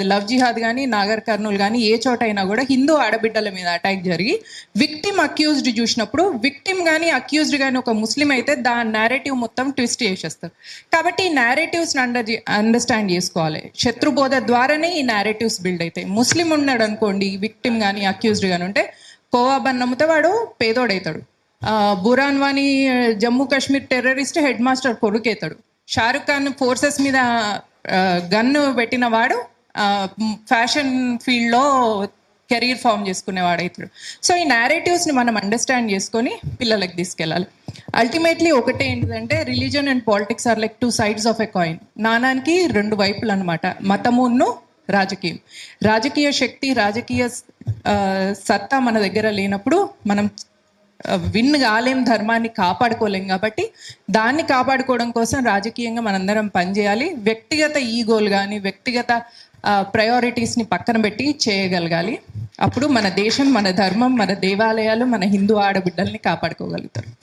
Love జిహాద్ కానీ నాగర్ కర్నూల్ కానీ ఏ చోట అయినా కూడా హిందూ ఆడబిడ్డల మీద అటాక్ జరిగి విక్టిమ్ అక్యూజ్డ్ చూసినప్పుడు విక్టిమ్ కానీ అక్యూజ్డ్ కానీ ఒక ముస్లిం అయితే దాని నేరేటివ్ మొత్తం ట్విస్ట్ చేసేస్తారు. కాబట్టి ఈ నేరేటివ్స్ని అండర్స్టాండ్ చేసుకోవాలి. శత్రుబోధ ద్వారానే ఈ నేరేటివ్స్ బిల్డ్ అవుతాయి. ముస్లిం ఉన్నాడు అనుకోండి, విక్టిమ్ కానీ అక్యూజ్డ్ కానీ ఉంటే కోవా బన్ నమ్మితే వాడు పేదోడవుతాడు. Burhan Wani Jammu Kashmir terrorist head master కొడుకవుతాడు. షారుఖ్ ఖాన్ ఫోర్సెస్ మీద గన్ను పెట్టిన వాడు ఫ్యాషన్ ఫీల్డ్లో కెరీర్ ఫామ్ చేసుకునేవాడవుతాడు. సో ఈ నేరేటివ్స్ని మనం అండర్స్టాండ్ చేసుకొని పిల్లలకి తీసుకెళ్ళాలి. అల్టిమేట్లీ ఒకటే ఏంటిదంటే religion and politics are like 2 sides of a coin. నాణానికి 2 వైపులు అనమాట. మతమును రాజకీయం. రాజకీయ శక్తి, రాజకీయ సత్తా మన దగ్గర లేనప్పుడు మనం విన్ కాలేం, ధర్మాన్ని కాపాడుకోలేం. కాబట్టి దాన్ని కాపాడుకోవడం కోసం రాజకీయంగా మనందరం పనిచేయాలి. వ్యక్తిగత ఈగోలు కానీ వ్యక్తిగత ప్రయారిటీస్ని పక్కన పెట్టి చేయగలగాలి. అప్పుడు మన దేశం, మన ధర్మం, మన దేవాలయాలు, మన హిందూ ఆడబిడ్డల్ని కాపాడుకోగలుగుతారు.